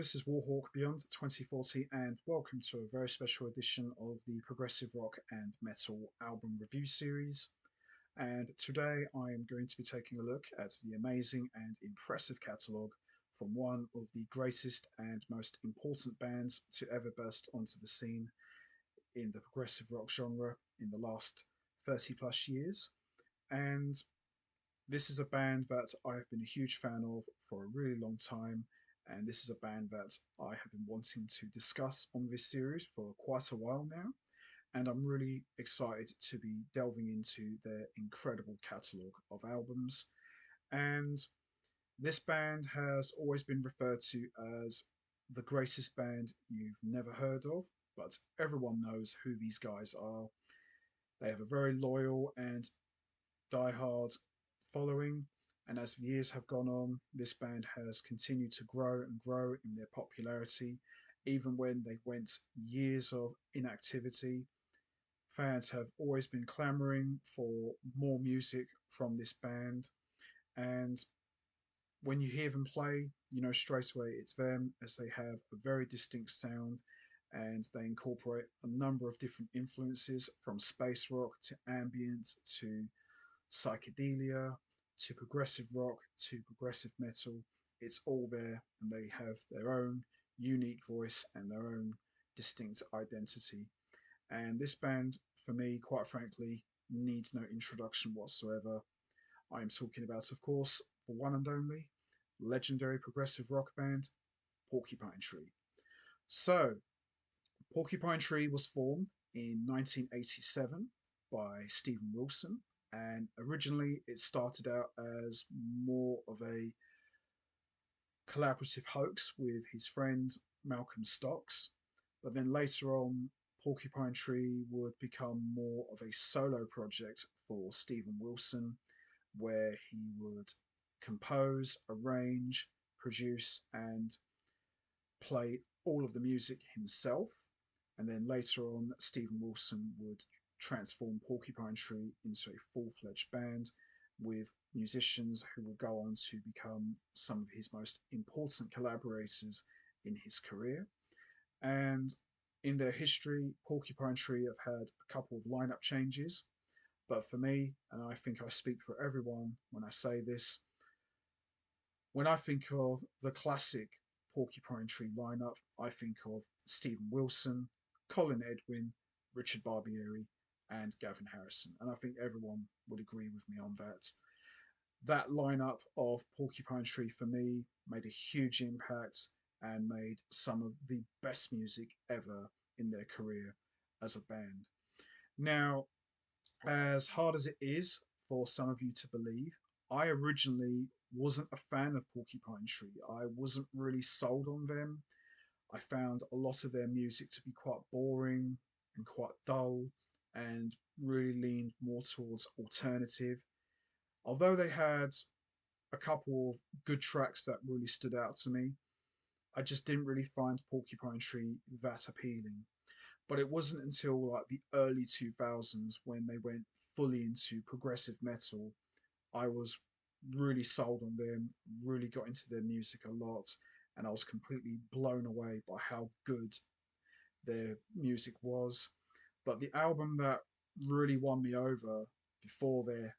this is Warhawk Beyond 2040, and welcome to a very special edition of the Progressive Rock and Metal album review series. And today I am going to be taking a look at the amazing and impressive catalogue from one of the greatest and most important bands to ever burst onto the scene in the progressive rock genre in the last 30 plus years. And this is a band that I have been a huge fan of for a really long time, and this is a band that I have been wanting to discuss on this series for quite a while now. And I'm really excited to be delving into their incredible catalogue of albums. And this band has always been referred to as the greatest band you've never heard of, but everyone knows who these guys are. They have a very loyal and diehard following, and as the years have gone on, this band has continued to grow and grow in their popularity. Even when they went years of inactivity, fans have always been clamoring for more music from this band. And when you hear them play, you know straight away it's them, as they have a very distinct sound and they incorporate a number of different influences from space rock to ambient to psychedelia to progressive rock to progressive metal. It's all there, and they have their own unique voice and their own distinct identity. And this band, for me, quite frankly, needs no introduction whatsoever. I am talking about, of course, the one and only legendary progressive rock band, Porcupine Tree. So, Porcupine Tree was formed in 1987 by Stephen Wilson, and originally it started out as more of a collaborative hoax with his friend Malcolm Stocks. But then later on, Porcupine Tree would become more of a solo project for Stephen Wilson, where he would compose, arrange, produce, and play all of the music himself. And then later on, Stephen Wilson would transform Porcupine Tree into a full fledged band with musicians who would go on to become some of his most important collaborators in his career. And in their history, Porcupine Tree have had a couple of lineup changes. But for me, and I think I speak for everyone when I say this, when I think of the classic Porcupine Tree lineup, I think of Stephen Wilson, Colin Edwin, Richard Barbieri, and Gavin Harrison. And I think everyone would agree with me on that. That lineup of Porcupine Tree for me made a huge impact and made some of the best music ever in their career as a band. Now, as hard as it is for some of you to believe, I originally wasn't a fan of Porcupine Tree. I wasn't really sold on them. I found a lot of their music to be quite boring and quite dull and really leaned more towards alternative. Although they had a couple of good tracks that really stood out to me, I just didn't really find Porcupine Tree that appealing. But it wasn't until like the early 2000s when they went fully into progressive metal, I was really sold on them, really got into their music a lot, and I was completely blown away by how good their music was. But the album that really won me over before their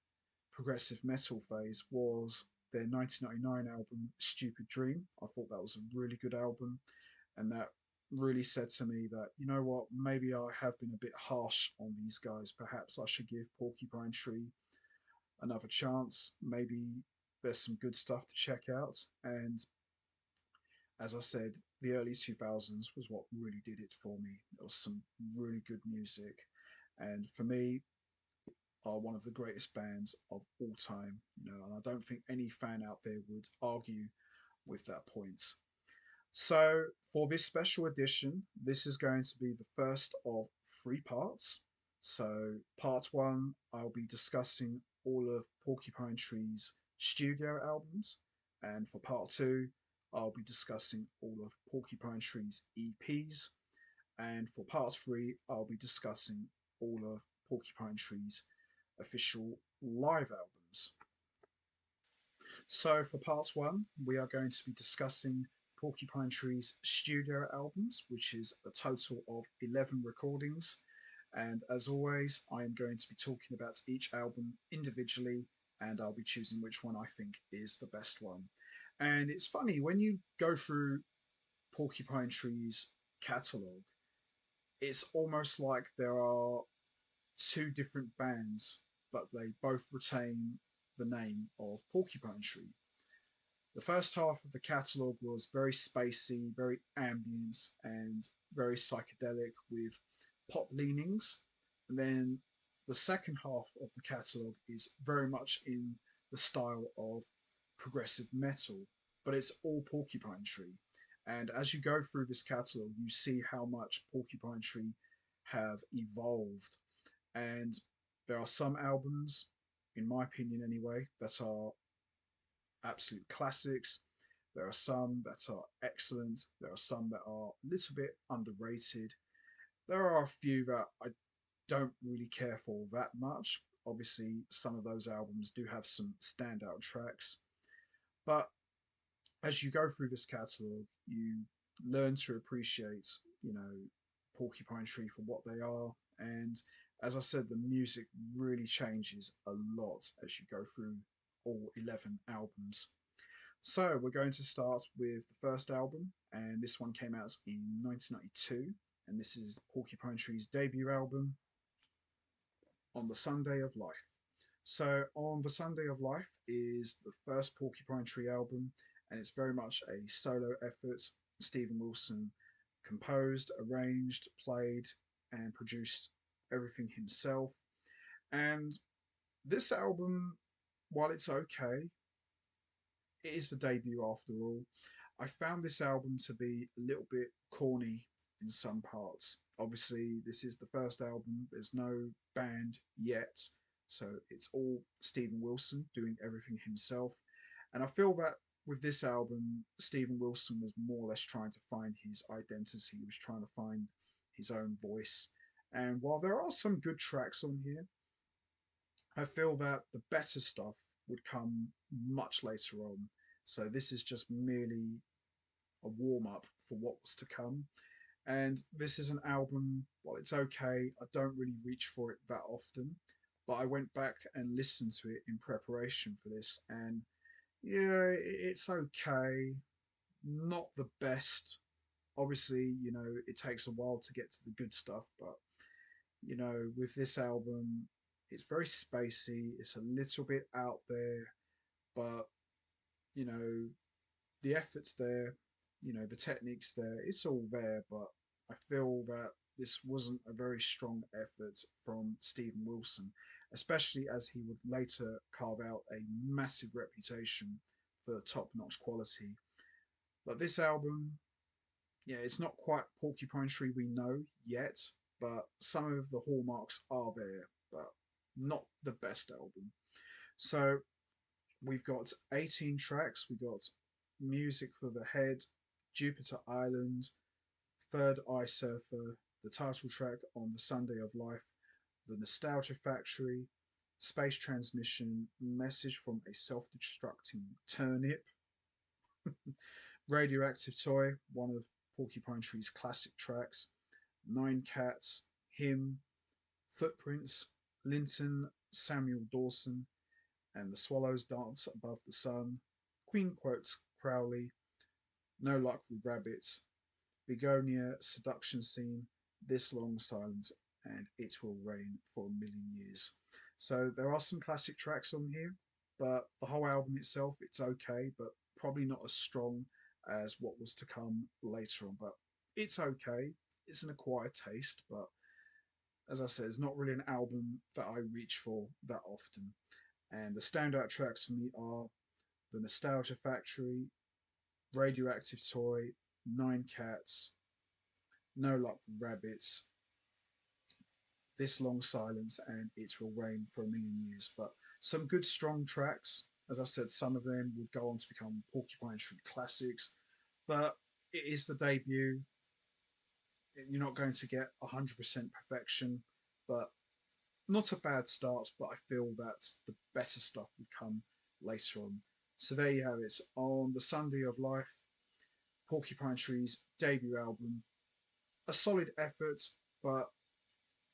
progressive metal phase was their 1999 album Stupid Dream. I thought that was a really good album, and that really said to me that, you know what, maybe I have been a bit harsh on these guys. Perhaps I should give Porcupine Tree another chance. Maybe there's some good stuff to check out. And as I said, the early 2000s was what really did it for me. There was some really good music. And for me, are one of the greatest bands of all time. You know, and I don't think any fan out there would argue with that point. So for this special edition, this is going to be the first of three parts. So part one, I'll be discussing all of Porcupine Tree's studio albums. And for part two, I'll be discussing all of Porcupine Tree's EPs. And for part three, I'll be discussing all of Porcupine Tree's official live albums. So for part one, we are going to be discussing Porcupine Tree's studio albums, which is a total of 11 recordings. And as always, I am going to be talking about each album individually, and I'll be choosing which one I think is the best one. And it's funny, when you go through Porcupine Tree's catalogue, it's almost like there are two different bands, but they both retain the name of Porcupine Tree. The first half of the catalogue was very spacey, very ambient, and very psychedelic with pop leanings. And then the second half of the catalogue is very much in the style of progressive metal, but it's all Porcupine Tree. And as you go through this catalogue, you see how much Porcupine Tree have evolved. And there are some albums, in my opinion anyway, that are absolute classics. There are some that are excellent. There are some that are a little bit underrated. There are a few that I don't really care for that much. Obviously, some of those albums do have some standout tracks. But as you go through this catalogue, you learn to appreciate, you know, Porcupine Tree for what they are. And as I said, the music really changes a lot as you go through all 11 albums. So we're going to start with the first album, and this one came out in 1992, and this is Porcupine Tree's debut album, On the Sunday of Life. So On the Sunday of Life is the first Porcupine Tree album, and it's very much a solo effort. Steven Wilson composed, arranged, played, and produced everything himself. And this album, while it's okay, it is the debut after all. I found this album to be a little bit corny in some parts. Obviously, this is the first album, there's no band yet, so it's all Steven Wilson doing everything himself. And I feel that with this album, Steven Wilson was more or less trying to find his identity, he was trying to find his own voice. And while there are some good tracks on here, I feel that the better stuff would come much later on. So this is just merely a warm up for what was to come. And this is an album, well, it's okay. I don't really reach for it that often, but I went back and listened to it in preparation for this. And yeah, it's okay. Not the best. Obviously, you know, it takes a while to get to the good stuff, but you know, with this album, it's very spacey. It's a little bit out there, but you know, the effort's there. You know, the technique's there. It's all there, but I feel that this wasn't a very strong effort from Steven Wilson, especially as he would later carve out a massive reputation for top-notch quality. But this album, yeah, it's not quite Porcupine Tree we know yet, but some of the hallmarks are there, but not the best album. So we've got 18 tracks. We've got Music for the Head, Jupiter Island, Third Eye Surfer, the title track On the Sunday of Life, The Nostalgia Factory, Space Transmission, Message from a Self-Destructing Turnip, Radioactive Toy, one of Porcupine Tree's classic tracks, Nine Cats, Hymn, Footprints, Linton, Samuel Dawson, and The Swallows Dance Above the Sun, Queen quotes Crowley, No Luck with Rabbits, Begonia Seduction Scene, This Long Silence, and It Will Rain for a Million Years. So there are some classic tracks on here, but the whole album itself, it's okay, but probably not as strong as what was to come later on. But it's okay. It's an acquired taste, but as I said, it's not really an album that I reach for that often. And the standout tracks for me are The Nostalgia Factory, Radioactive Toy, Nine Cats, No Luck with Rabbits, This Long Silence, and It Will Rain for a Million Years. But some good strong tracks. As I said, some of them would go on to become Porcupine Tree classics, but it is the debut. You're not going to get 100% perfection, but not a bad start. But I feel that the better stuff would come later on. So there you have it. On the Sunday of Life, Porcupine Tree's debut album. A solid effort, but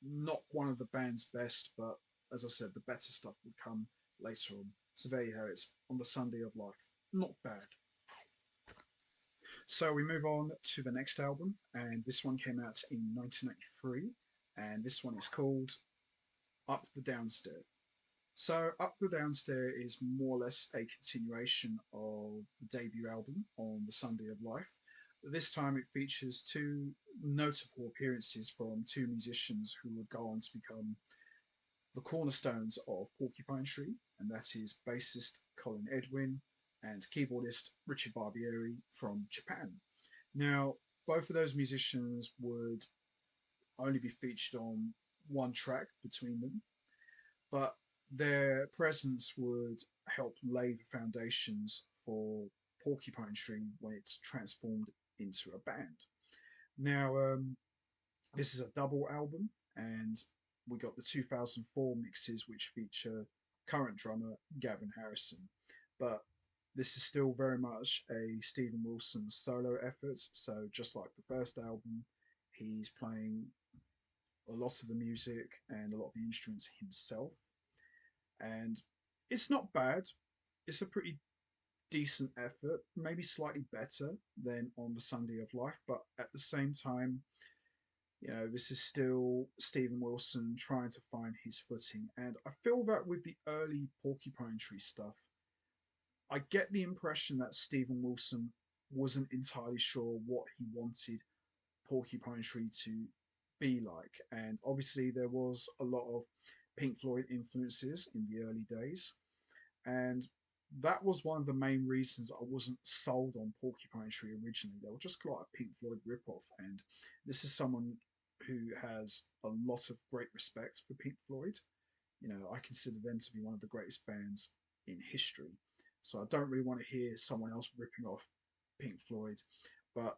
not one of the band's best. But as I said, the better stuff would come later on. So there you have it, on the Sunday of Life. Not bad. So we move on to the next album, and this one came out in 1993, and this one is called Up the Downstairs. So Up the Downstairs is more or less a continuation of the debut album on the Sunday of Life. This time it features two notable appearances from two musicians who would go on to become the cornerstones of Porcupine Tree, and that is bassist Colin Edwin and keyboardist Richard Barbieri from Japan. Now, both of those musicians would only be featured on one track between them, but their presence would help lay the foundations for Porcupine Tree when it's transformed into a band. Now, this is a double album, and we got the 2004 mixes, which feature current drummer Gavin Harrison. But this is still very much a Steven Wilson solo effort. So, just like the first album, he's playing a lot of the music and a lot of the instruments himself. And it's not bad. It's a pretty decent effort, maybe slightly better than on the Sunday of Life, but at the same time, this is still Steven Wilson trying to find his footing. And I feel that with the early Porcupine Tree stuff, I get the impression that Steven Wilson wasn't entirely sure what he wanted Porcupine Tree to be like. And obviously, there was a lot of Pink Floyd influences in the early days. And that was one of the main reasons I wasn't sold on Porcupine Tree originally. They were just like a Pink Floyd ripoff. And this is someone who has a lot of great respect for Pink Floyd. I consider them to be one of the greatest bands in history. So I don't really want to hear someone else ripping off Pink Floyd. But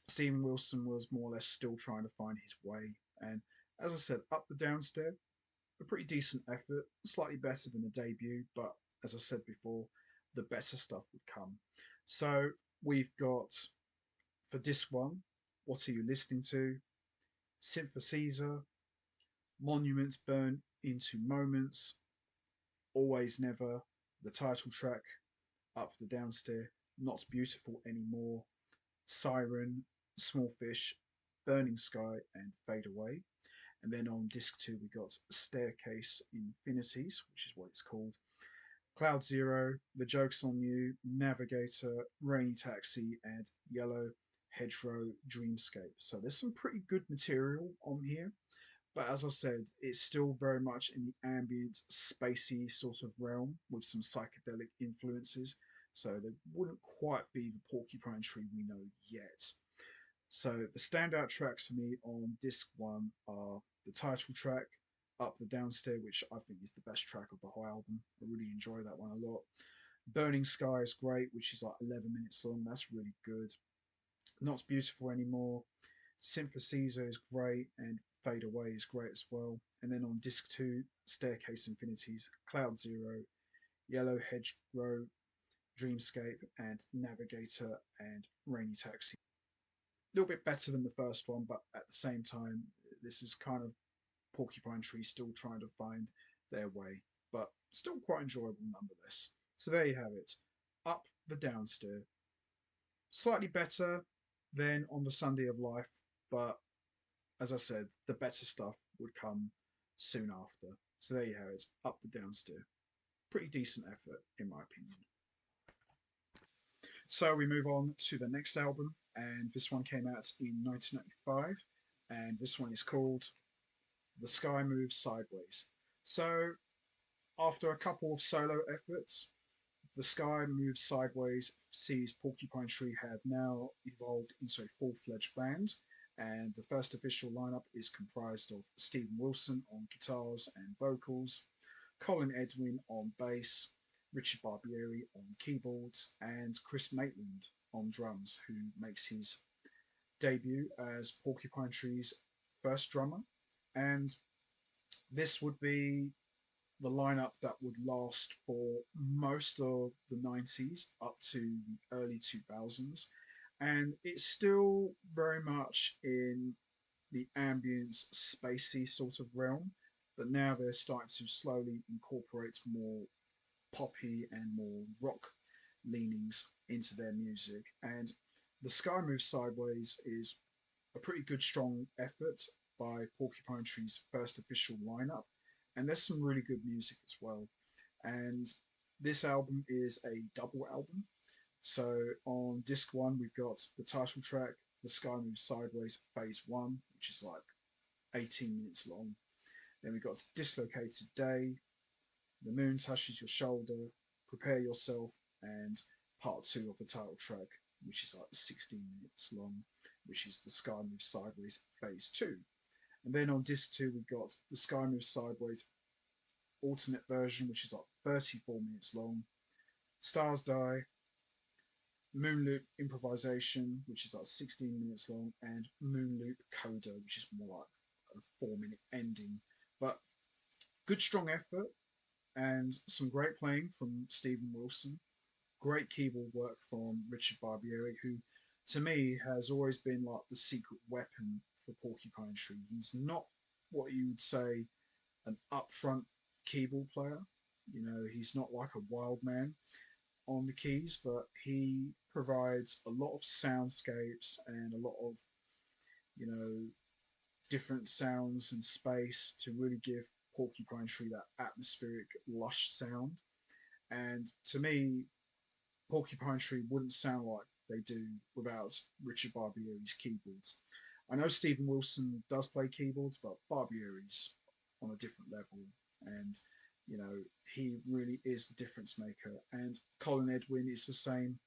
Steven Wilson was more or less still trying to find his way. And as I said, Up the Downstairs, a pretty decent effort, slightly better than the debut, but as I said before, the better stuff would come. So we've got for disc one, What Are You Listening To? Synth for Caesar, Monuments Burn Into Moments, Always Never, the title track, Up the Downstairs, Not Beautiful Anymore, Siren, Small Fish, Burning Sky, and Fade Away. And then on disc two, we got Staircase Infinities, which is what it's called. Cloud Zero, The Joke's on You, Navigator, Rainy Taxi, and Yellow Hedgerow Dreamscape. So there's some pretty good material on here. But as I said, it's still very much in the ambient, spacey sort of realm with some psychedelic influences. So they wouldn't quite be the Porcupine Tree we know yet. So the standout tracks for me on disc one are the title track, Up the Downstairs, which I think is the best track of the whole album. I really enjoy that one a lot. Burning Sky is great, which is like 11 minutes long. That's really good. Not Beautiful Anymore. Synth for Caesar is great, and Fade Away is great as well. And then on disc two, Staircase Infinities, Cloud Zero, Yellow Hedgerow, Dreamscape, and Navigator and Rainy Taxi. A little bit better than the first one, but at the same time, this is kind of Porcupine Tree still trying to find their way, but still quite enjoyable nonetheless. So there you have it. Up the Downstairs. Slightly better than on the Sunday of Life, but as I said, the better stuff would come soon after. So there you have it. Up the Downstairs. Pretty decent effort, in my opinion. So we move on to the next album, and this one came out in 1995, and this one is called The Sky Moves Sideways. So after a couple of solo efforts, The Sky Moves Sideways sees Porcupine Tree have now evolved into a full-fledged band, and the first official lineup is comprised of Steven Wilson on guitars and vocals, Colin Edwin on bass, Richard Barbieri on keyboards, and Chris Maitland on drums, who makes his debut as Porcupine Tree's first drummer. And this would be the lineup that would last for most of the 90s up to the early 2000s. and it's still very much in the ambience, spacey sort of realm, but now they're starting to slowly incorporate more poppy and more rock leanings into their music. And The Sky Moves Sideways is a pretty good, strong effort by Porcupine Tree's first official lineup. And there's some really good music as well. And this album is a double album. So on disc one, we've got the title track, The Sky Moves Sideways Phase 1, which is like 18 minutes long. Then we've got Dislocated Day, The Moon Touches Your Shoulder, Prepare Yourself, and part two of the title track, which is like 16 minutes long, which is The Sky Moves Sideways Phase 2. And then on disc two, we've got The Sky Moves Sideways alternate version, which is like 34 minutes long, Stars Die, Moonloop Improvisation, which is like 16 minutes long, and Moonloop Coda, which is more like a 4 minute ending. But good, strong effort and some great playing from Stephen Wilson. Great keyboard work from Richard Barbieri, who to me has always been like the secret weapon for Porcupine Tree. He's not what you would say an upfront keyboard player. You know, he's not like a wild man on the keys, but he provides a lot of soundscapes and a lot of, you know, different sounds and space to really give Porcupine Tree that atmospheric, lush sound. And to me, Porcupine Tree wouldn't sound like they do without Richard Barbieri's keyboards. I know Stephen Wilson does play keyboards, but Barbieri's on a different level, and you know he really is the difference maker. And Colin Edwin is the same,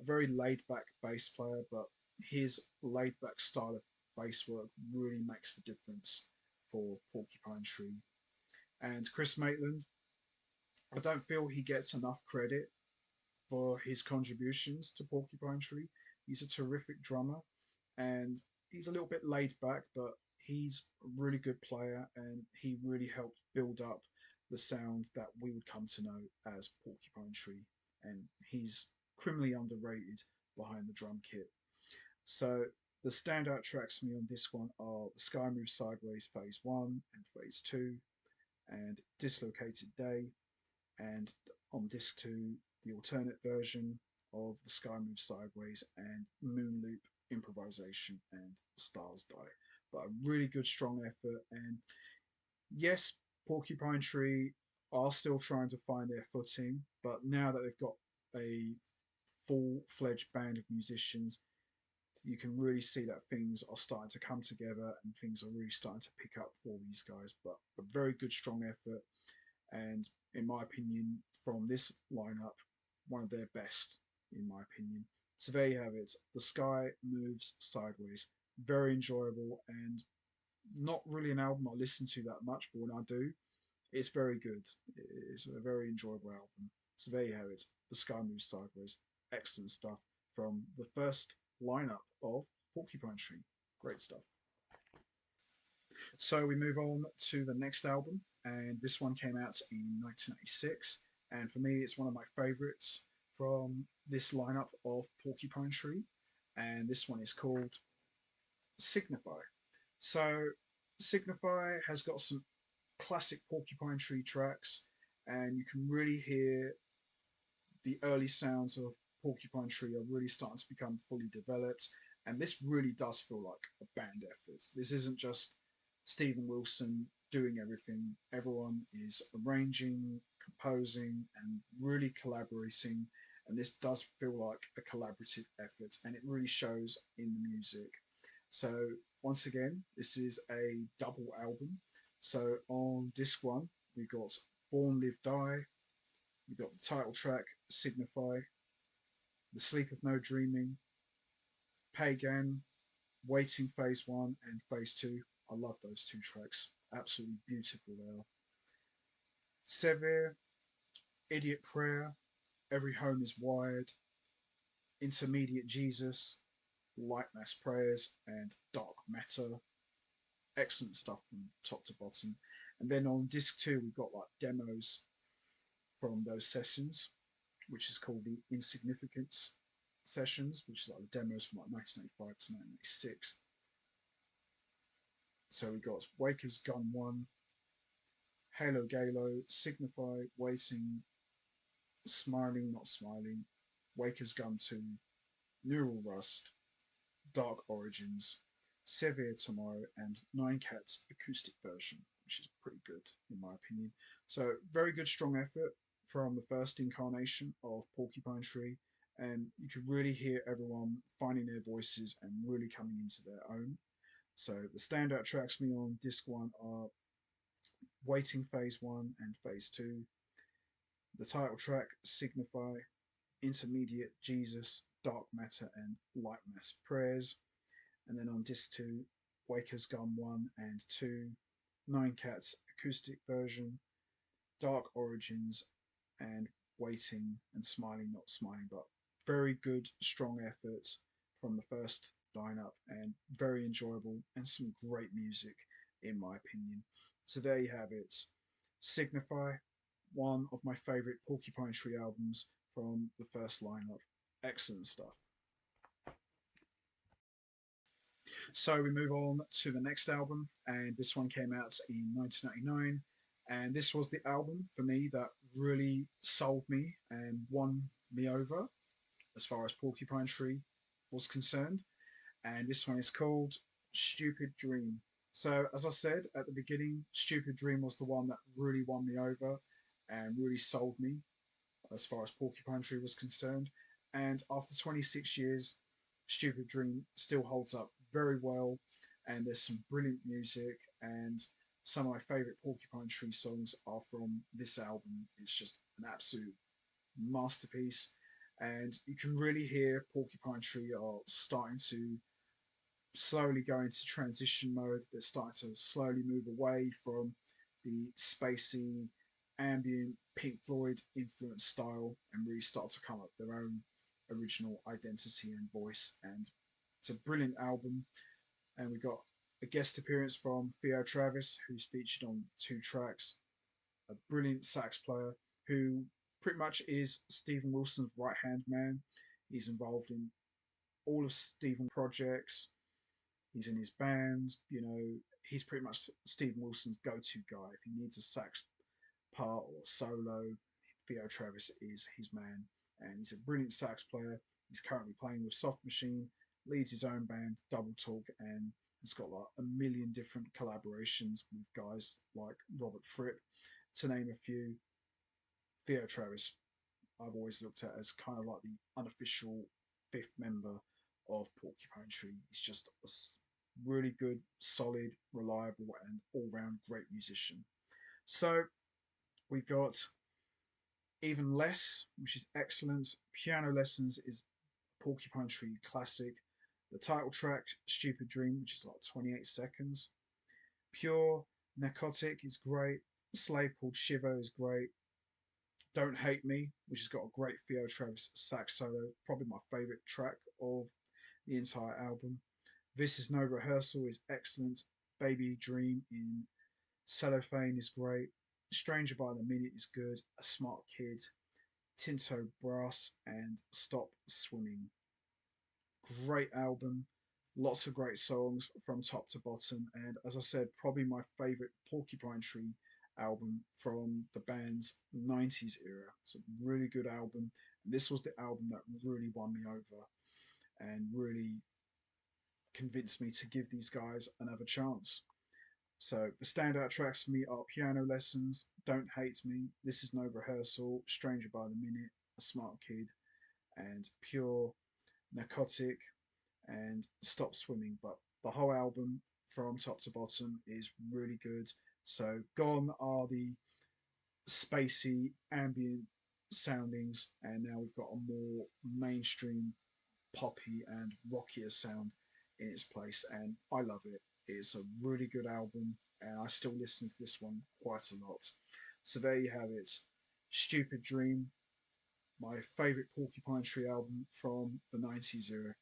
a very laid back bass player, but his laid back style of bass work really makes the difference for Porcupine Tree. And Chris Maitland, I don't feel he gets enough credit for his contributions to Porcupine Tree. He's a terrific drummer and he's a little bit laid back, but he's a really good player and he really helped build up the sound that we would come to know as Porcupine Tree. And he's criminally underrated behind the drum kit. So the standout tracks for me on this one are The Sky Moves Sideways Phase 1 and Phase 2, and Dislocated Day, and on disc two, the alternate version of The Sky Moves Sideways and Moonloop Improvisation and Stars Die. But a really good, strong effort. And yes, Porcupine Tree are still trying to find their footing, but now that they've got a full fledged band of musicians, you can really see that things are starting to come together and things are really starting to pick up for these guys. But a very good, strong effort and in my opinion, from this lineup, one of their best, in my opinion. So there you have it. The Sky Moves Sideways. Very enjoyable and not really an album I listen to that much, but when I do, it's very good. It's a very enjoyable album. So there you have it. The Sky Moves Sideways. Excellent stuff from the first lineup of Porcupine Tree. Great stuff. So we move on to the next album, and this one came out in 1986. And for me, it's one of my favorites from this lineup of Porcupine Tree. And this one is called Signify. So Signify has got some classic Porcupine Tree tracks, and you can really hear the early sounds of Porcupine Tree are really starting to become fully developed. And this really does feel like a band effort. This isn't just Stephen Wilson doing everything. Everyone is arranging, composing, and really collaborating. And this does feel like a collaborative effort, and it really shows in the music. So, once again, this is a double album. So, on disc one, we got Born, Live, Die. We got the title track, Signify, The Sleep of No Dreaming, Pagan, Waiting Phase 1 and Phase 2. I love those two tracks. Absolutely beautiful they are. Severe, Idiot Prayer, Every Home is Wired, Intermediate Jesus, Light Mass Prayers, and Dark Matter. Excellent stuff from top to bottom. And then on disc 2, we've got like demos from those sessions, which is called The Insignificance. sessions, which is like the demos from like 1985 to 1986. So we got Waker's Gun 1, Halo Galo, Signify, Waiting, Smiling Not Smiling, Waker's Gun 2, Neural Rust, Dark Origins, Severe Tomorrow, and Nine Cats acoustic version, which is pretty good in my opinion. So very good, strong effort from the first incarnation of Porcupine Tree, and you could really hear everyone finding their voices and really coming into their own. So the standout tracks for me on disc one are Waiting Phase 1 and Phase 2, the title track Signify, Intermediate Jesus, Dark Matter, and Light Mass Prayers. And then on disc 2, Waker's Gun 1 and 2, Nine Cats acoustic version, Dark Origins, and Waiting and Smiling Not Smiling. But very good, strong efforts from the first lineup and very enjoyable and some great music in my opinion. So there you have it. Signify, one of my favourite Porcupine Tree albums from the first lineup. Excellent stuff. So we move on to the next album, and this one came out in 1999. And this was the album for me that really sold me and won me over as far as Porcupine Tree was concerned. And this one is called Stupid Dream. So, as I said at the beginning, Stupid Dream was the one that really won me over and really sold me as far as Porcupine Tree was concerned. And after 26 years, Stupid Dream still holds up very well, and there's some brilliant music. And some of my favourite Porcupine Tree songs are from this album. It's just an absolute masterpiece, and you can really hear Porcupine Tree are starting to slowly go into transition mode. They're starting to slowly move away from the spacey, ambient Pink Floyd influenced style and really start to come up with their own original identity and voice. And it's a brilliant album. And we got a guest appearance from Theo Travis, who's featured on 2 tracks. A brilliant sax player who pretty much is Stephen Wilson's right hand man. He's involved in all of Stephen projects. He's in his band. He's pretty much Stephen Wilson's go-to guy. If he needs a sax part or solo, Theo Travis is his man. And he's a brilliant sax player. He's currently playing with Soft Machine, leads his own band, Double Talk, and has got like a million different collaborations with guys like Robert Fripp, to name a few. Theo Travis, I've always looked at as kind of like the unofficial fifth member of Porcupine Tree. He's just a really good, solid, reliable, and all round great musician. So we've got Even Less, which is excellent. Piano Lessons is Porcupine Tree classic. The title track, Stupid Dream, which is like 28 seconds. Pure Narcotic is great. Slave Called Shiver is great. Don't Hate Me, which has got a great Theo Travis sax solo, probably my favourite track of the entire album. This Is No Rehearsal is excellent. Baby Dream in Cellophane is great. Stranger by the Minute is good. A Smart Kid, Tinto Brass, and Stop Swimming. Great album. Lots of great songs from top to bottom. And as I said, probably my favourite Porcupine Tree album from the band's 90s era. It's a really good album. And this was the album that really won me over and really convinced me to give these guys another chance. So the standout tracks for me are Piano Lessons, Don't Hate Me, This Is No Rehearsal, Stranger by the Minute, A Smart Kid, and Pure, Narcotic, and Stop Swimming. But the whole album from top to bottom is really good. So gone are the spacey ambient soundings, and now we've got a more mainstream poppy and rockier sound in its place, and I love it. It's a really good album, and I still listen to this one quite a lot. So there you have it. Stupid Dream, my favourite Porcupine Tree album from the 90s era.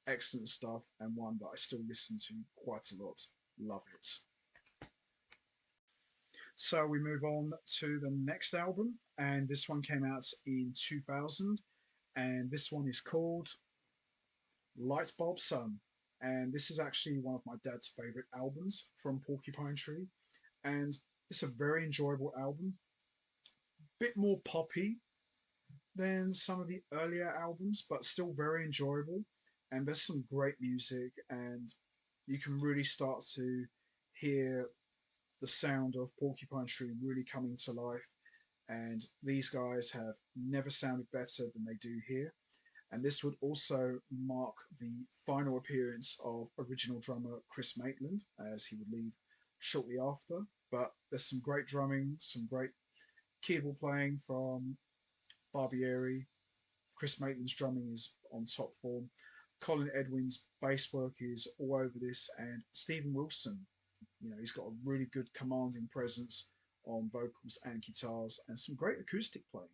Excellent stuff, and one that I still listen to quite a lot. Love it. So we move on to the next album, and this one came out in 2000, and this one is called Lightbulb Sun. And this is actually one of my dad's favorite albums from Porcupine Tree. And it's a very enjoyable album, bit more poppy than some of the earlier albums, but still very enjoyable. And there's some great music, and you can really start to hear the sound of Porcupine Tree really coming to life. And these guys have never sounded better than they do here. And this would also mark the final appearance of original drummer Chris Maitland, as he would leave shortly after. But there's some great drumming, some great keyboard playing from Barbieri. Chris Maitland's drumming is on top form. Colin Edwin's bass work is all over this, and Stephen Wilson, he's got a really good commanding presence on vocals and guitars, and some great acoustic playing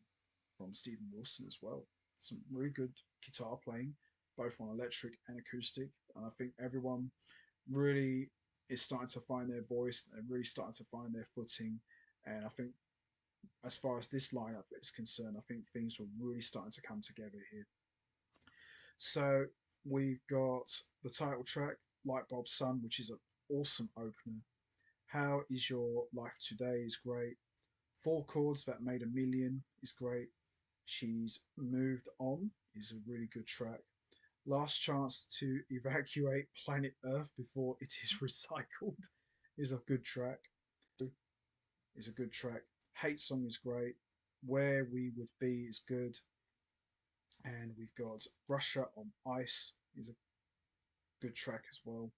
from Stephen Wilson as well. Some really good guitar playing, both on electric and acoustic. And I think everyone really is starting to find their voice. They're really starting to find their footing. And I think as far as this lineup is concerned, I think things are really starting to come together here. So we've got the title track, Lightbulb Sun, which is an awesome opener. How is Your Life Today is great. Four Chords That Made a Million is great. She's Moved On is a really good track. Last Chance to Evacuate Planet Earth Before It Is Recycled is a good track. Is a good track. Hate Song is great. Where We Would Be is good. And we've got Russia on Ice is a good track as well.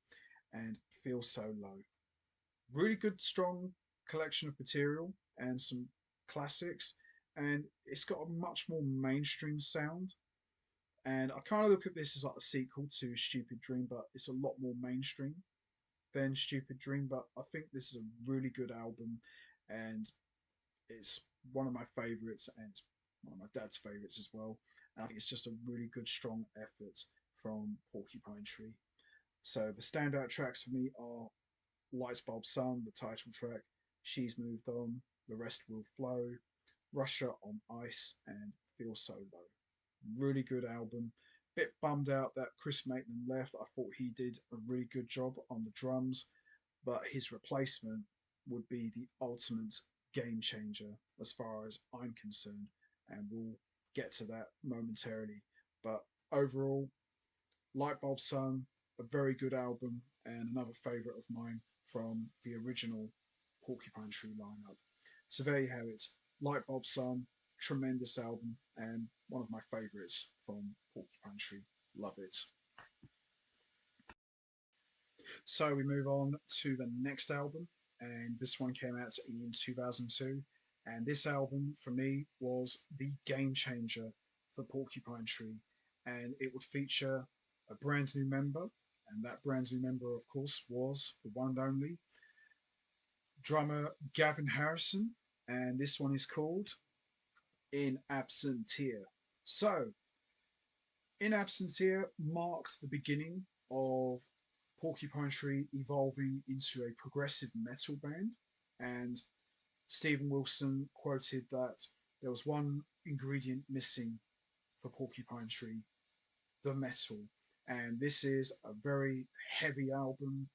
And Feel So Low. Really good, strong collection of material and some classics. And it's got a much more mainstream sound. And I kind of look at this as like a sequel to Stupid Dream, but it's a lot more mainstream than Stupid Dream. But I think this is a really good album, and it's one of my favorites, and it's one of my dad's favorites as well. And I think it's just a really good, strong effort from Porcupine Tree. So the standout tracks for me are Lightbulb Sun, the title track, She's Moved On, The Rest Will Flow, Russia on Ice, and Feel So Low. Really good album. Bit bummed out that Chris Maitland left. I thought he did a really good job on the drums, but his replacement would be the ultimate game changer as far as I'm concerned, and we'll get to that momentarily. But overall, Lightbulb Sun, a very good album and another favourite of mine from the original Porcupine Tree lineup. So there you have it. Lightbulb Sun, tremendous album and one of my favourites from Porcupine Tree. Love it. So we move on to the next album, and this one came out in 2002. And this album for me was the game changer for Porcupine Tree, and it would feature a brand new member, and that brand new member, of course, was the one and only drummer Gavin Harrison, and this one is called In Absentia. So, In Absentia marked the beginning of Porcupine Tree evolving into a progressive metal band, and Stephen Wilson quoted that there was one ingredient missing for Porcupine Tree, the metal. And this is a very heavy album,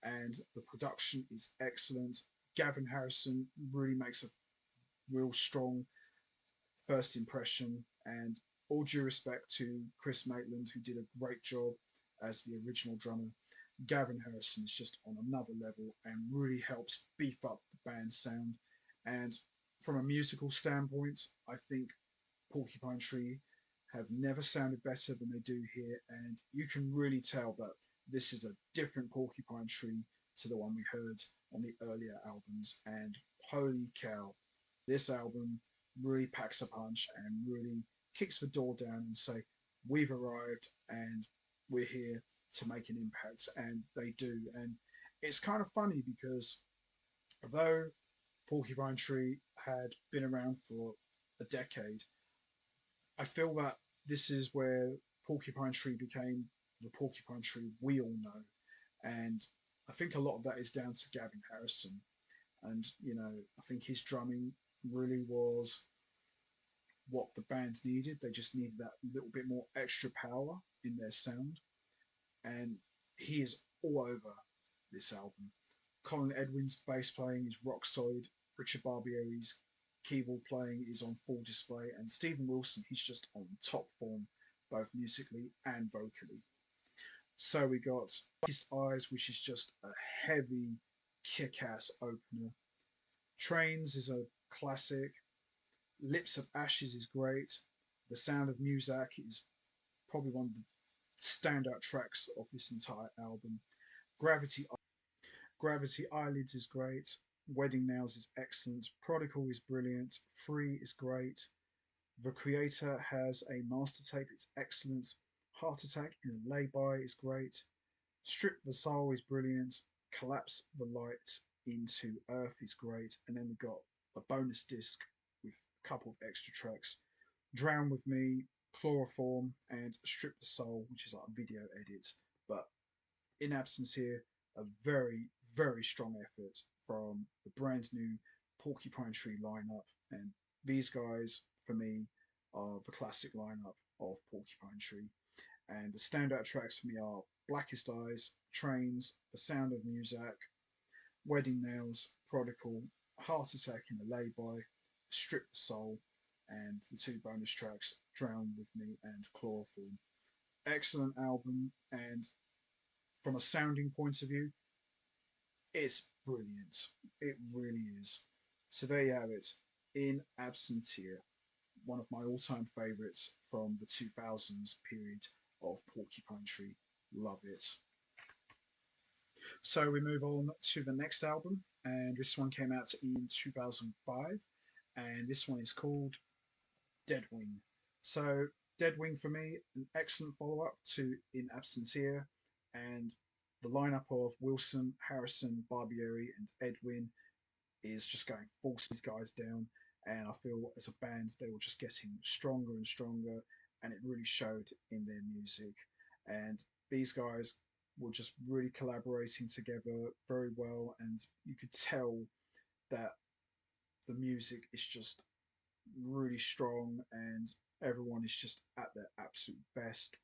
and the production is excellent. Gavin Harrison really makes a real strong first impression, and all due respect to Chris Maitland, who did a great job as the original drummer. Gavin Harrison is just on another level and really helps beef up the band's sound. And from a musical standpoint, I think Porcupine Tree have never sounded better than they do here, and you can really tell that this is a different Porcupine Tree to the one we heard on the earlier albums. And holy cow, this album really packs a punch and really kicks the door down and say, we've arrived and we're here to make an impact, and they do. And it's kind of funny because although Porcupine Tree had been around for a decade, I feel that this is where Porcupine Tree became the Porcupine Tree we all know. And I think a lot of that is down to Gavin Harrison. And, I think his drumming really was what the band needed. They just needed that little bit more extra power in their sound. and he is all over this album. Colin Edwin's bass playing is rock solid. Richard Barbieri's keyboard playing is on full display, and Stephen Wilson, he's just on top form, both musically and vocally. So we got Darkest Eyes, which is just a heavy, kick-ass opener. Trains is a classic. Lips of Ashes is great. The Sound of Music is probably one of the standout tracks of this entire album. Gravity Gravity Eyelids is great. Wedding Nails is excellent. Prodigal is brilliant. Free is great. The Creator has a master tape, it's excellent. Heart Attack in a Lay-By is great. Strip the Soul is brilliant. Collapse the Light into Earth is great. And then we've got a bonus disc with a couple of extra tracks. Drown with Me, Chloroform, and Strip the Soul, which is like a video edit. But in absence here, a very, very strong effort from the brand new Porcupine Tree lineup. And these guys, for me, are the classic lineup of Porcupine Tree. And the standout tracks for me are Blackest Eyes, Trains, The Sound of Music, Wedding Nails, Prodigal, Heart Attack in a Lay-By, Strip the Soul, and the two bonus tracks, Drown with Me and Chloroform. Excellent album, and from a sounding point of view, it's brilliant. It really is. So there you have it. In Absentia, one of my all-time favourites from the 2000s period of Porcupine Tree. Love it. So we move on to the next album, and this one came out in 2005, and this one is called Deadwing. So Deadwing for me, an excellent follow-up to In Absentia, and the lineup of Wilson, Harrison, Barbieri, and Edwin is just going full these guys down. And I feel as a band they were just getting stronger and stronger, and it really showed in their music. And these guys were just really collaborating together very well, and you could tell that the music is just really strong and everyone is just at their absolute best.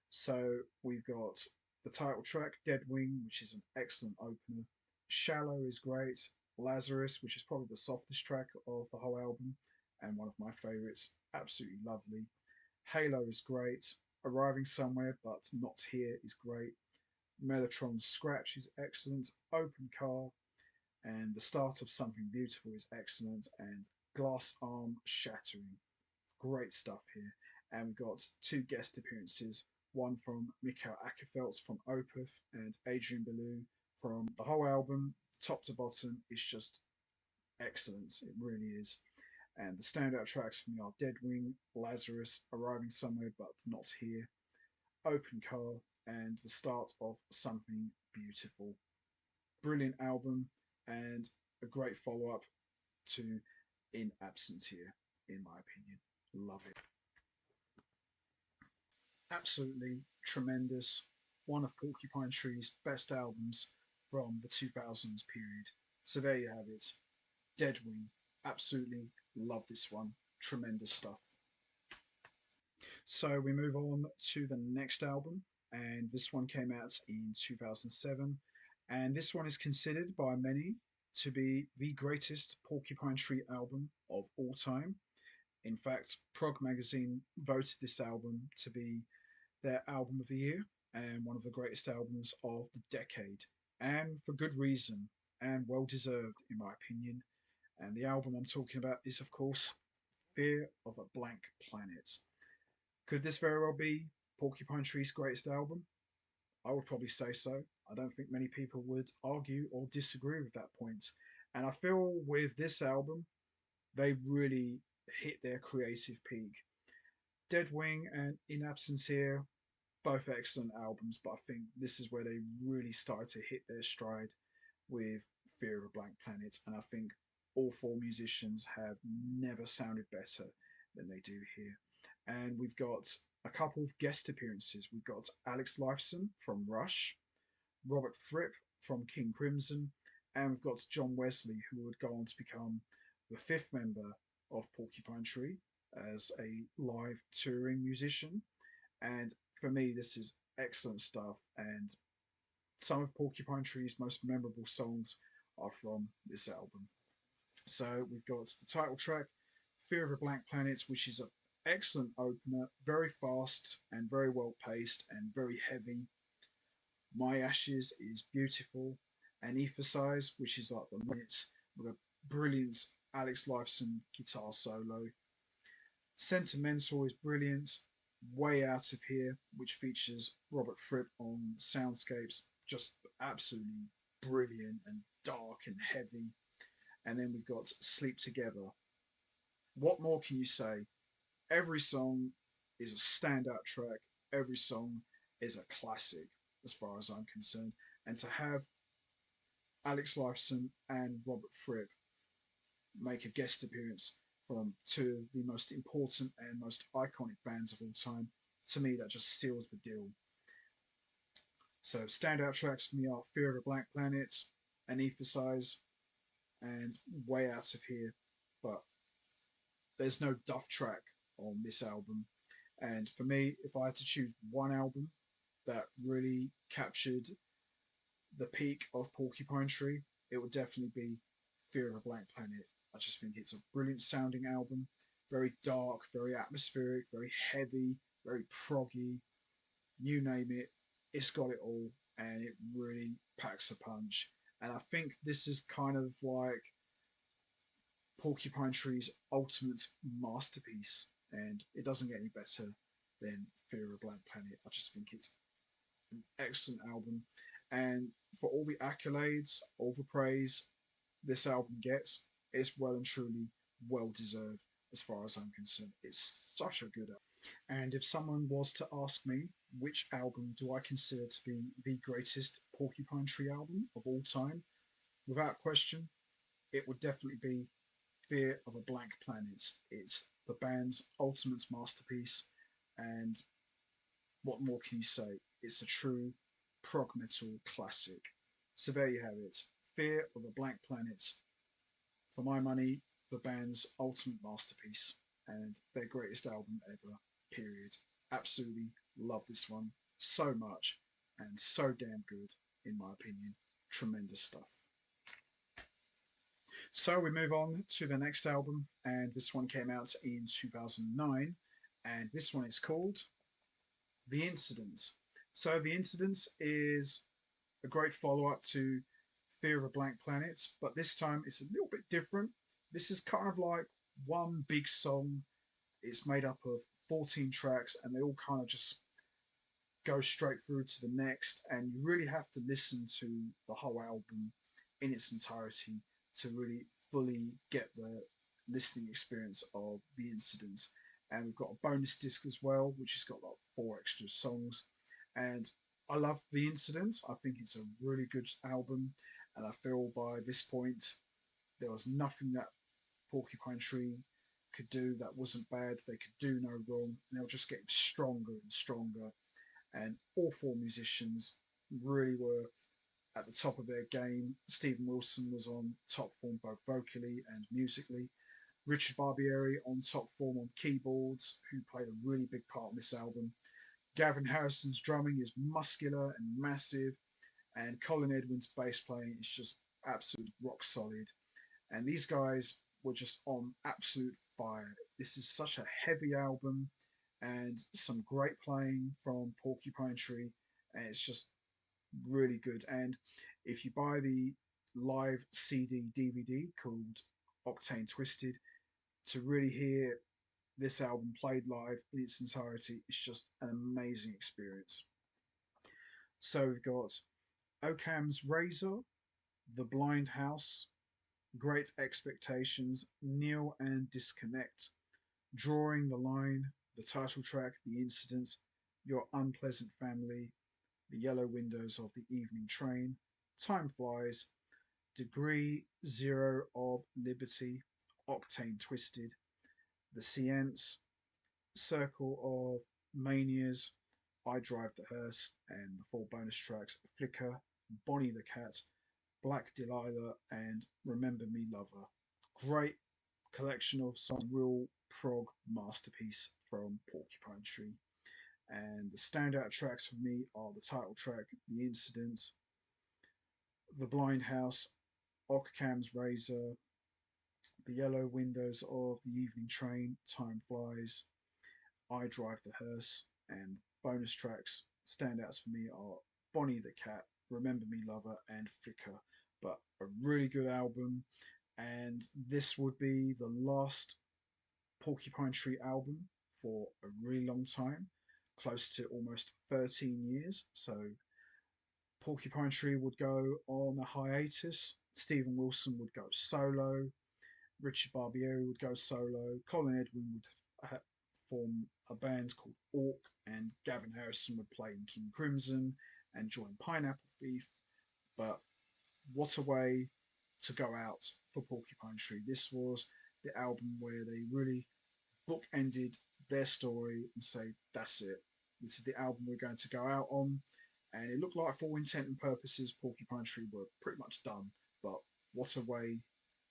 So we've got the title track, Dead Wing, which is an excellent opener. Shallow is great. Lazarus, which is probably the softest track of the whole album and one of my favourites, absolutely lovely. Halo is great. Arriving Somewhere But Not Here is great. Mellotron's Scratch is excellent. Open Car and the start of Something Beautiful is excellent. And Glass Arm Shattering. Great stuff here. And we've got two guest appearances, one from Mikael Ackerfeldt from Opeth and Adrian Belew from the whole album. Top to bottom is just excellent. It really is. And the standout tracks for me are Dead Wing, Lazarus, Arriving Somewhere But Not Here, Open Car, and the start of Something Beautiful. Brilliant album and a great follow up to In Absentia, in my opinion. Love it. Absolutely tremendous. One of Porcupine Tree's best albums from the 2000s period. So there you have it. Deadwing. Absolutely love this one. Tremendous stuff. So we move on to the next album, and this one came out in 2007. And this one is considered by many to be the greatest Porcupine Tree album of all time. In fact, Prog magazine voted this album to be their album of the year and one of the greatest albums of the decade, and for good reason and well deserved, in my opinion. And the album I'm talking about is, of course, Fear of a Blank Planet. Could this very well be Porcupine Tree's greatest album? I would probably say so. I don't think many people would argue or disagree with that point. And I feel with this album, they really hit their creative peak. Dead Wing and In Absentia, both excellent albums, but I think this is where they really started to hit their stride with Fear of a Blank Planet. And I think all four musicians have never sounded better than they do here. And we've got a couple of guest appearances. We've got Alex Lifeson from Rush, Robert Fripp from King Crimson, and we've got John Wesley, who would go on to become the fifth member of Porcupine Tree as a live touring musician. And for me, this is excellent stuff. And some of Porcupine Tree's most memorable songs are from this album. So we've got the title track, Fear of a Blank Planet, which is an excellent opener, very fast and very well paced and very heavy. My Ashes is beautiful, and Emphasize, which is like the minutes with a brilliant Alex Lifeson guitar solo. Sentimental is brilliant. Way Out of Here, which features Robert Fripp on soundscapes, just absolutely brilliant and dark and heavy. And then we've got Sleep Together. What more can you say? Every song is a standout track. Every song is a classic, as far as I'm concerned. And to have Alex Lifeson and Robert Fripp make a guest appearance from two of the most important and most iconic bands of all time, to me, that just seals the deal. So, standout tracks for me are Fear of a Black Planet, Anesthetize, and Way Out of Here. But there's no Duff track on this album. And for me, if I had to choose one album that really captured the peak of Porcupine Tree, it would definitely be Fear of a Blank Planet. I just think it's a brilliant sounding album, very dark, very atmospheric, very heavy, very proggy, you name it, it's got it all, and it really packs a punch. And I think this is kind of like Porcupine Tree's ultimate masterpiece, and it doesn't get any better than Fear of a Blank Planet. I just think it's an excellent album, and for all the accolades, all the praise this album gets, it's well and truly well deserved as far as I'm concerned. It's such a good album. And if someone was to ask me which album do I consider to be the greatest Porcupine Tree album of all time, without question, it would definitely be Fear of a Blank Planet. It's the band's ultimate masterpiece, and what more can you say? It's a true prog metal classic. So there you have it. Fear of a Blank Planet, for my money, the band's ultimate masterpiece and their greatest album ever, period. Absolutely love this one so much and so damn good, in my opinion. Tremendous stuff. So we move on to the next album, and this one came out in 2009, and this one is called The Incident. So The Incident is a great follow up to Fear of a Blank Planet, but this time it's a little bit different. This is kind of like one big song. It's made up of 14 tracks, and they all kind of just go straight through to the next. And you really have to listen to the whole album in its entirety to really fully get the listening experience of The Incident. And we've got a bonus disc as well, which has got like 4 extra songs. And I love The Incident. I think it's a really good album. And I feel by this point, there was nothing that Porcupine Tree could do that wasn't bad. They could do no wrong. And they'll just get stronger and stronger. And all 4 musicians really were at the top of their game. Stephen Wilson was on top form both vocally and musically. Richard Barbieri on top form on keyboards, who played a really big part in this album. Gavin Harrison's drumming is muscular and massive, and Colin Edwin's bass playing is just absolute rock solid. And these guys were just on absolute fire. This is such a heavy album, and some great playing from Porcupine Tree, and it's just really good. And if you buy the live CD DVD called Octane Twisted, to really hear this album played live in its entirety, it's just an amazing experience. So we've got Occam's Razor, The Blind House, Great Expectations, Kneel and Disconnect, Drawing the Line, the title track, The Incident, Your Unpleasant Family, The Yellow Windows of the Evening Train, Time Flies, Degree Zero of Liberty, Octane Twisted, The Science, Circle of Manias, I Drive the Hearse, and the 4 bonus tracks, Flicker, Bonnie the Cat, Black Delilah, and Remember Me Lover. Great collection of some real prog masterpiece from Porcupine Tree. And the standout tracks for me are the title track, The Incident, The Blind House, Occam's Razor, The Yellow Windows of the Evening Train, Time Flies, I Drive the Hearse, and bonus tracks. Standouts for me are Bonnie the Cat, Remember Me Lover, and Flicker. But a really good album, and this would be the last Porcupine Tree album for a really long time, close to almost 13 years. So Porcupine Tree would go on a hiatus, Stephen Wilson would go solo, Richard Barbieri would go solo, Colin Edwin would form a band called Orc, and Gavin Harrison would play in King Crimson and join Pineapple Thief. But what a way to go out for Porcupine Tree. This was the album where they really bookended their story and say, that's it. This is the album we're going to go out on. And it looked like, for all intent and purposes, Porcupine Tree were pretty much done. But what a way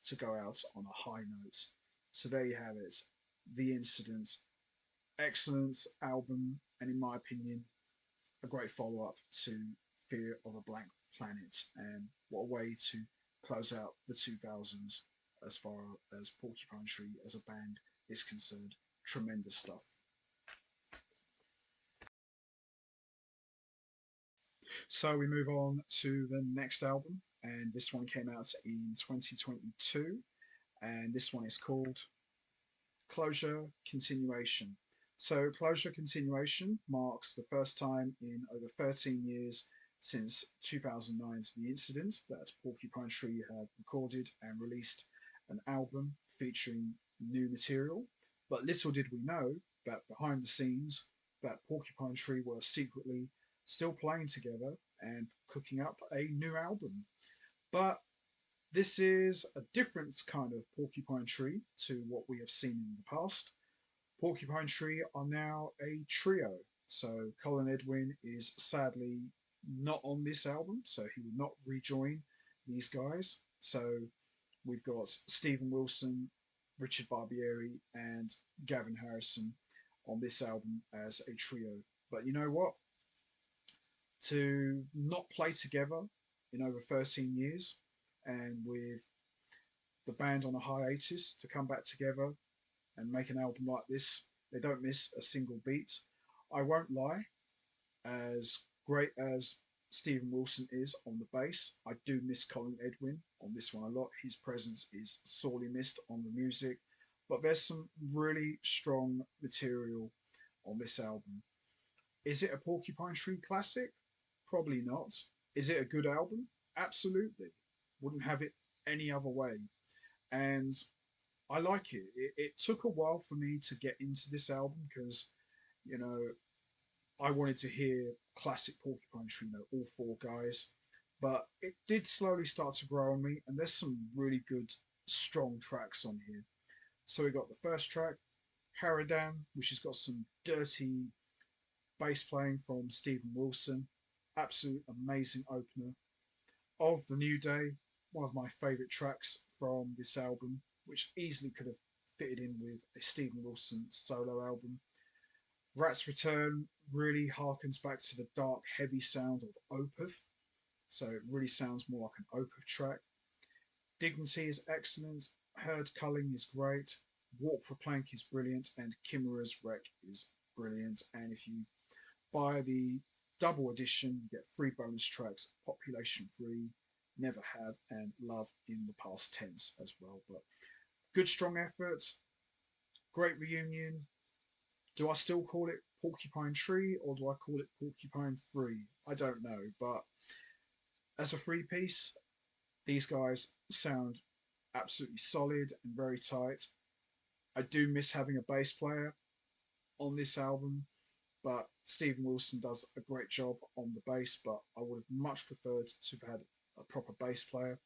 to go out on a high note. So there you have it. The Incident. Excellent album, and in my opinion, a great follow up to Fear of a Blank Planet. And what a way to close out the 2000s as far as Porcupine Tree as a band is concerned. Tremendous stuff. So we move on to the next album, and this one came out in 2022, and this one is called Closure Continuation. So, Closure Continuation marks the first time in over 13 years since 2009's The Incident that Porcupine Tree had recorded and released an album featuring new material. But little did we know that behind the scenes, that Porcupine Tree were secretly still playing together and cooking up a new album. But this is a different kind of Porcupine Tree to what we have seen in the past. Porcupine Tree are now a trio. So Colin Edwin is sadly not on this album, so he will not rejoin these guys. So we've got Stephen Wilson, Richard Barbieri, and Gavin Harrison on this album as a trio. But you know what? To not play together in over 13 years and with the band on a hiatus to come back together and make an album like this, they don't miss a single beat. I won't lie, as great as Stephen Wilson is on the bass, I do miss Colin Edwin on this one a lot. His presence is sorely missed on the music, but there's some really strong material on this album. Is it a Porcupine Tree classic? Probably not. Is it a good album? Absolutely. Wouldn't have it any other way. And I like it. It took a while for me to get into this album because, you know, I wanted to hear classic Porcupine Tree, you know, all four guys. But it did slowly start to grow on me, and there's some really good, strong tracks on here. So we got the first track, Haradan, which has got some dirty bass playing from Stephen Wilson. Absolute amazing opener. Of the New Day, one of my favourite tracks from this album, which easily could have fitted in with a Stephen Wilson solo album. Rat's Return really harkens back to the dark, heavy sound of Opeth, so it really sounds more like an Opeth track. Dignity is excellent, Herd Culling is great, Walk for Plank is brilliant, and Chimera's Wreck is brilliant. And if you buy the double edition, you get 3 bonus tracks, Population Free, Never Have, and Love in the Past Tense as well. But good, strong effort, great reunion. Do I still call it Porcupine Tree or do I call it Porcupine Free? I don't know, but as a 3 piece, these guys sound absolutely solid and very tight. I do miss having a bass player on this album, but Stephen Wilson does a great job on the bass, but I would have much preferred to have had a proper bass player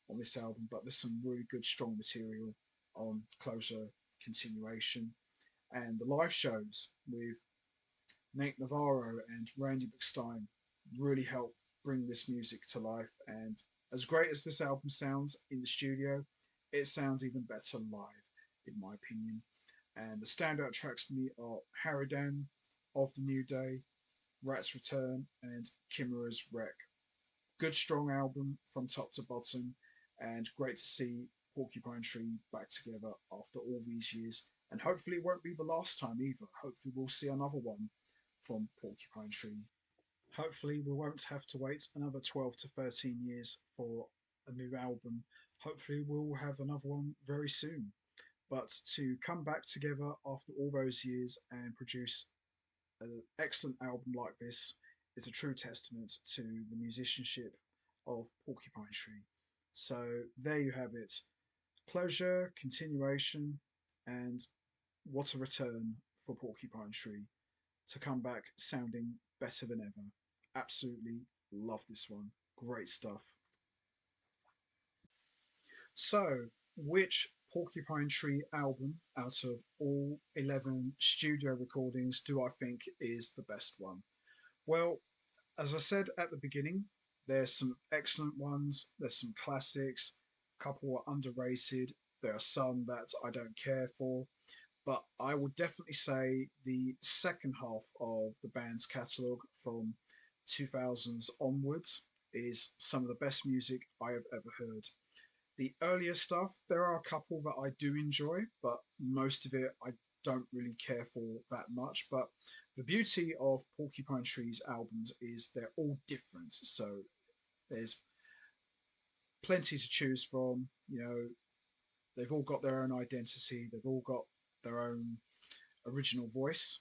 on this album. But there's some really good, strong material on Closure Continuation. And the live shows with Nate Navarro and Randy McStein really help bring this music to life. And as great as this album sounds in the studio, it sounds even better live, in my opinion. And the standout tracks for me are Haradan, of the New Day, Rat's Return, and Kimura's Wreck. Good, strong album from top to bottom, and great to see Porcupine Tree back together after all these years. And hopefully, it won't be the last time either. Hopefully, we'll see another one from Porcupine Tree. Hopefully, we won't have to wait another 12 to 13 years for a new album. Hopefully, we'll have another one very soon. But to come back together after all those years and produce an excellent album like this is a true testament to the musicianship of Porcupine Tree. So there you have it. Closure, continuation, and what a return for Porcupine Tree to come back sounding better than ever. Absolutely love this one. Great stuff. So, which Porcupine Tree album out of all 11 studio recordings do I think is the best one? Well, as I said at the beginning, there's some excellent ones, there's some classics, a couple are underrated, there are some that I don't care for, but I would definitely say the second half of the band's catalogue from 2000s onwards is some of the best music I have ever heard. The earlier stuff, there are a couple that I do enjoy, but most of it I don't really care for that much. But the beauty of Porcupine Tree's albums is they're all different. So there's plenty to choose from. They've all got their own identity, they've all got their own original voice.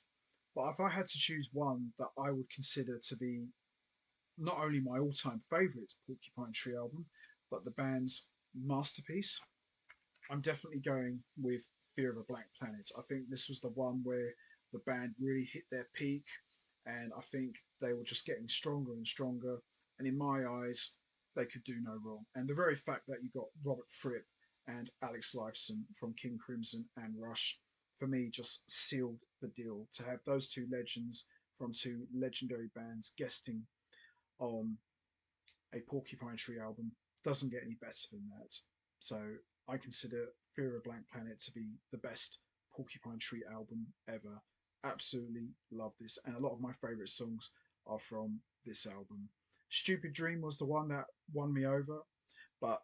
But if I had to choose one that I would consider to be not only my all time favourite Porcupine Tree album, but the band's masterpiece, I'm definitely going with Fear of a Blank Planet. I think this was the one where the band really hit their peak, and I think they were just getting stronger and stronger. And in my eyes, they could do no wrong. And the very fact that you got Robert Fripp and Alex Lifeson from King Crimson and Rush, for me, just sealed the deal. To have those two legends from two legendary bands guesting on a Porcupine Tree album doesn't get any better than that. So I consider Fear of a Blank Planet to be the best Porcupine Tree album ever. Absolutely love this, and a lot of my favourite songs are from this album. Stupid Dream was the one that won me over, but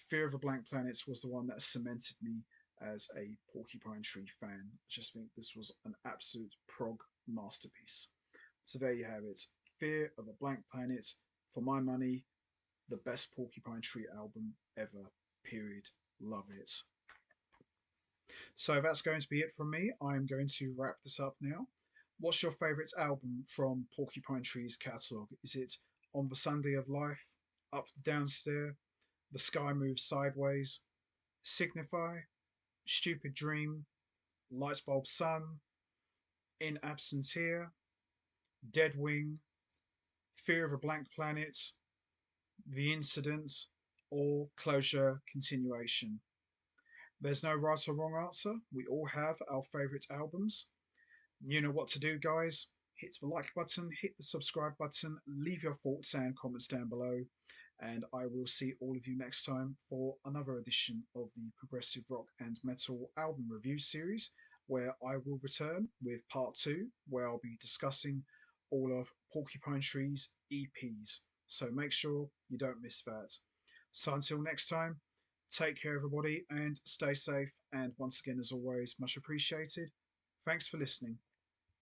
Fear of a Blank Planet was the one that cemented me as a Porcupine Tree fan. I just think this was an absolute prog masterpiece. So there you have it. Fear of a Blank Planet, for my money, the best Porcupine Tree album ever. Period. Love it. So that's going to be it from me. I'm going to wrap this up now. What's your favourite album from Porcupine Tree's catalogue? Is it On the Sunday of Life, Up the Downstair, The Sky Moves Sideways, Signify, Stupid Dream, Lightbulb Sun, In Absentia, Dead Wing, Fear of a Blank Planet, The Incident, or Closure Continuation? There's no right or wrong answer. We all have our favourite albums. You know what to do, guys. Hit the like button, hit the subscribe button, leave your thoughts and comments down below, and I will see all of you next time for another edition of the Progressive Rock and Metal album review series, where I will return with part two, where I'll be discussing all of Porcupine Tree's EPs. So make sure you don't miss that. So until next time, take care, everybody, and stay safe. And once again, as always, much appreciated. Thanks for listening.